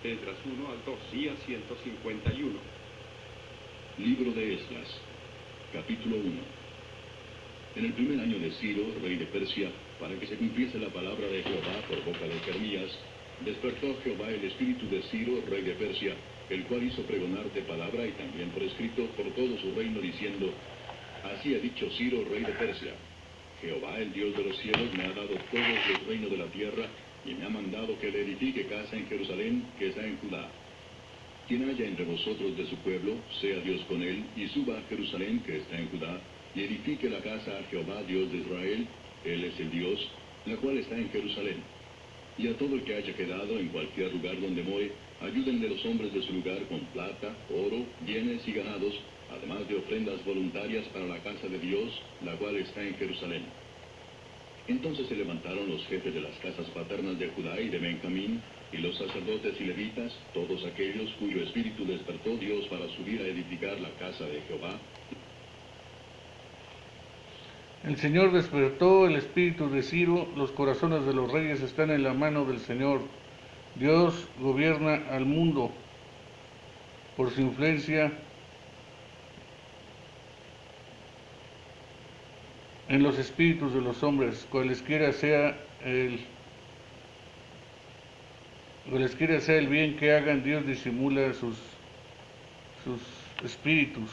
Esdras 1 al 2 y a 151. Libro de Esdras, capítulo 1. En el primer año de Ciro, rey de Persia, para que se cumpliese la palabra de Jehová por boca de Jeremías, despertó Jehová el espíritu de Ciro, rey de Persia, el cual hizo pregonar de palabra y también por escrito por todo su reino, diciendo: Así ha dicho Ciro, rey de Persia: Jehová, el Dios de los cielos, me ha dado todos los reinos de la tierra, y me ha mandado que le edifique casa en Jerusalén, que está en Judá. Quien haya entre vosotros de su pueblo, sea Dios con él, y suba a Jerusalén, que está en Judá, y edifique la casa a Jehová, Dios de Israel. Él es el Dios, la cual está en Jerusalén. Y a todo el que haya quedado en cualquier lugar donde more, ayúdenle los hombres de su lugar con plata, oro, bienes y ganados, además de ofrendas voluntarias para la casa de Dios, la cual está en Jerusalén. Entonces se levantaron los jefes de las casas paternas de Judá y de Benjamín, y los sacerdotes y levitas, todos aquellos cuyo espíritu despertó Dios para subir a edificar la casa de Jehová. El Señor despertó el espíritu de Ciro, los corazones de los reyes están en la mano del Señor. Dios gobierna al mundo por su influencia en los espíritus de los hombres, cualesquiera sea el bien que hagan, Dios disimula sus espíritus.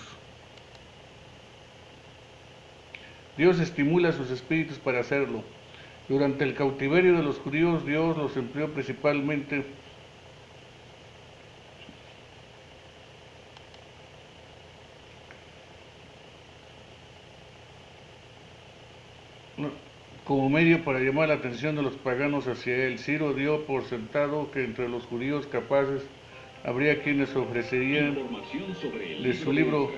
Dios estimula sus espíritus para hacerlo. Durante el cautiverio de los judíos, Dios los empleó principalmente como medio para llamar la atención de los paganos hacia él. Ciro dio por sentado que entre los judíos capaces habría quienes ofrecerían de su libro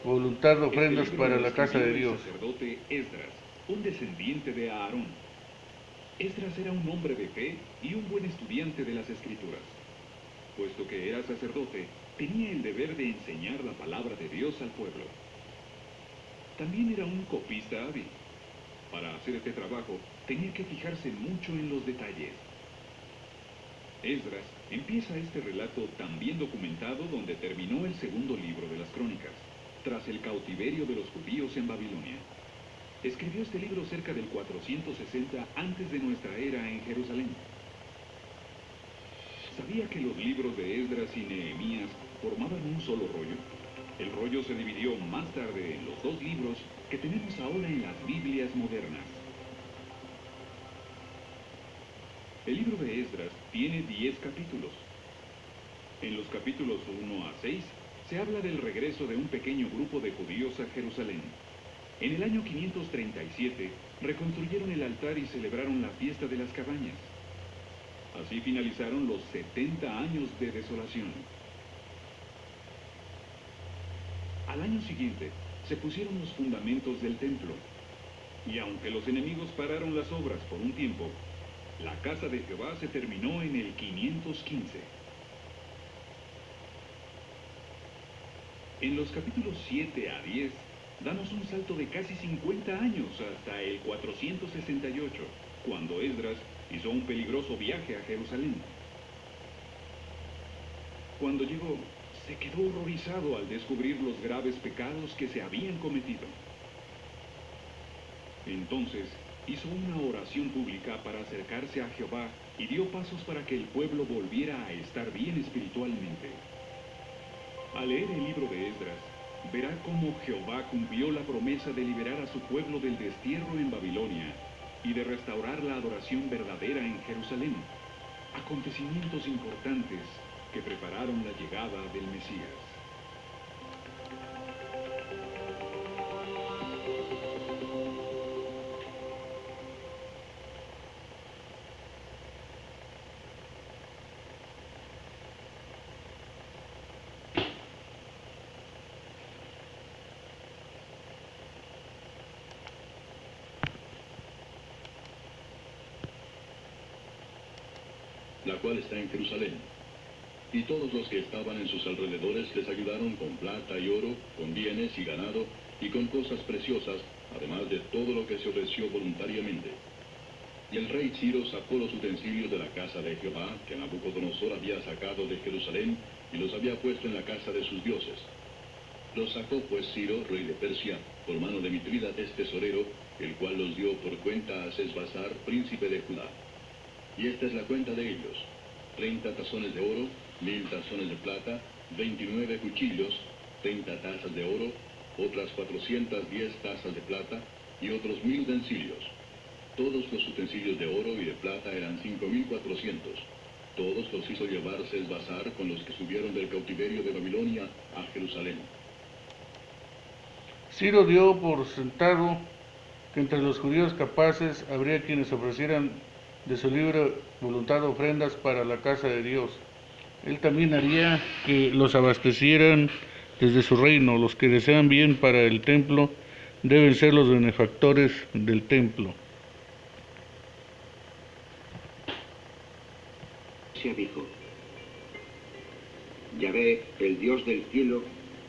voluntad de ofrendas para la casa de Dios. El sacerdote Esdras, un descendiente de Aarón. Esdras era un hombre de fe y un buen estudiante de las Escrituras. Puesto que era sacerdote, tenía el deber de enseñar la palabra de Dios al pueblo. También era un copista hábil. Para hacer este trabajo, tenía que fijarse mucho en los detalles. Esdras empieza este relato tan bien documentado donde terminó el segundo libro de las Crónicas, tras el cautiverio de los judíos en Babilonia. Escribió este libro cerca del 460 antes de nuestra era en Jerusalén. ¿Sabía que los libros de Esdras y Nehemías formaban un solo rollo? El rollo se dividió más tarde en los dos libros que tenemos ahora en las Biblias modernas. El libro de Esdras tiene 10 capítulos. En los capítulos 1 a 6 se habla del regreso de un pequeño grupo de judíos a Jerusalén. En el año 537 reconstruyeron el altar y celebraron la fiesta de las cabañas. Así finalizaron los 70 años de desolación. Al año siguiente se pusieron los fundamentos del templo. Y aunque los enemigos pararon las obras por un tiempo, la casa de Jehová se terminó en el 515. En los capítulos 7 a 10 damos un salto de casi 50 años hasta el 468, cuando Esdras hizo un peligroso viaje a Jerusalén. Cuando llegó, se quedó horrorizado al descubrir los graves pecados que se habían cometido. Entonces, hizo una oración pública para acercarse a Jehová y dio pasos para que el pueblo volviera a estar bien espiritualmente. Al leer el libro de Esdras, verá cómo Jehová cumplió la promesa de liberar a su pueblo del destierro en Babilonia y de restaurar la adoración verdadera en Jerusalén. Acontecimientos importantes que prepararon la llegada del Mesías. La cual está en Jerusalén. Y todos los que estaban en sus alrededores les ayudaron con plata y oro, con bienes y ganado, y con cosas preciosas, además de todo lo que se ofreció voluntariamente. Y el rey Ciro sacó los utensilios de la casa de Jehová, que Nabucodonosor había sacado de Jerusalén, y los había puesto en la casa de sus dioses. Los sacó pues Ciro, rey de Persia, por mano de Mitrídates tesorero, el cual los dio por cuenta a Sesbazar, príncipe de Judá. Y esta es la cuenta de ellos: 30 tazones de oro, 1000 tazones de plata, 29 cuchillos, 30 tazas de oro, otras 410 tazas de plata, y otros 1000 utensilios. Todos los utensilios de oro y de plata eran 5400. Todos los hizo llevar Sesbazar con los que subieron del cautiverio de Babilonia a Jerusalén. Ciro dio por sentado que entre los judíos capaces habría quienes ofrecieran de su libre voluntad ofrendas para la casa de Dios. Él también haría que los abastecieran desde su reino. Los que desean bien para el templo deben ser los benefactores del templo. Dijo: Yahvé, el Dios del cielo,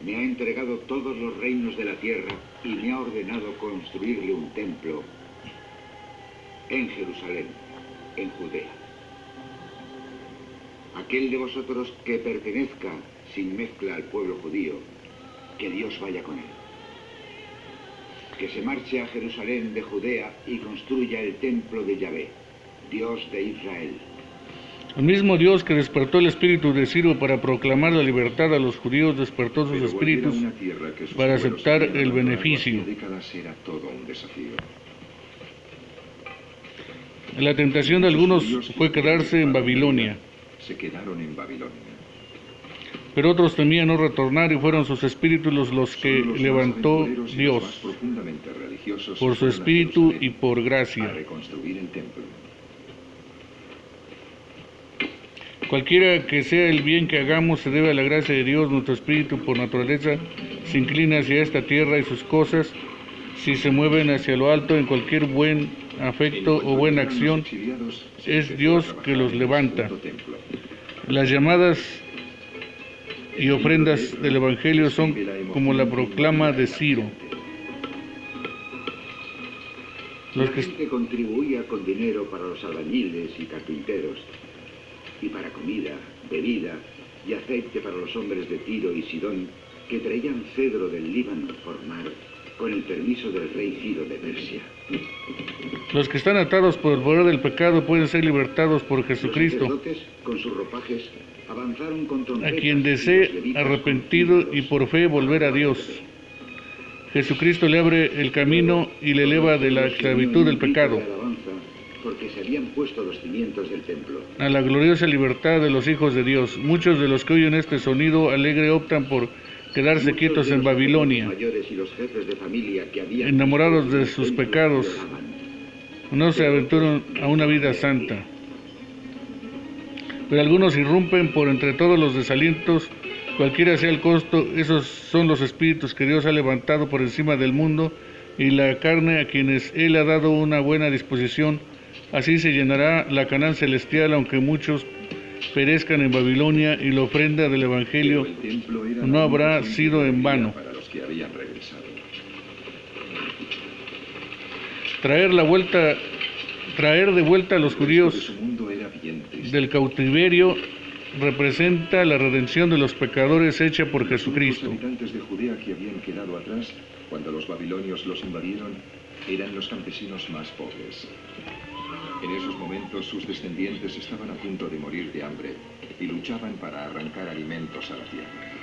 me ha entregado todos los reinos de la tierra y me ha ordenado construirle un templo en Jerusalén, en Judea. Aquel de vosotros que pertenezca sin mezcla al pueblo judío, que Dios vaya con él. Que se marche a Jerusalén de Judea y construya el templo de Yahvé, Dios de Israel. El mismo Dios que despertó el espíritu de Ciro para proclamar la libertad a los judíos, despertó sus espíritus para aceptar el beneficio. La tentación de algunos fue quedarse en Babilonia. Se quedaron en Babilonia. Pero otros temían no retornar y fueron sus espíritus los que levantó Dios por su espíritu y por gracia. A reconstruir el templo. Cualquiera que sea el bien que hagamos se debe a la gracia de Dios. Nuestro espíritu por naturaleza se inclina hacia esta tierra y sus cosas, si se mueven hacia lo alto en cualquier buen afecto o buena acción, es Dios que los levanta. Las llamadas y ofrendas del Evangelio son como la proclama de Ciro. La gente contribuía con dinero para los albañiles y carpinteros, y para comida, bebida y aceite para los hombres de Tiro y Sidón, que traían cedro del Líbano por mar, con el permiso del rey Ciro de Persia. Los que están atados por el poder del pecado pueden ser libertados por Jesucristo. Los sacerdotes, con sus ropajes, avanzaron con trompetas, A quien desee arrepentido y por fe volver a Dios. Jesucristo le abre el camino y le eleva de la esclavitud del pecado porque se habían puesto los cimientos del templo a la gloriosa libertad de los hijos de Dios. Muchos de los que oyen este sonido alegre optan por quedarse quietos en Babilonia, enamorados de sus pecados, no se aventuran a una vida santa. Pero algunos irrumpen por entre todos los desalientos, cualquiera sea el costo. Esos son los espíritus que Dios ha levantado por encima del mundo y la carne, a quienes Él ha dado una buena disposición. Así se llenará la Canaán celestial, aunque muchos perezcan en Babilonia, y la ofrenda del Evangelio no habrá sido en vano. Traer de vuelta a los judíos del cautiverio representa la redención de los pecadores hecha por Jesucristo. Los habitantes de Judea que habían quedado atrás cuando los babilonios los invadieron eran los campesinos más pobres. En esos momentos sus descendientes estaban a punto de morir de hambre y luchaban para arrancar alimentos a la tierra.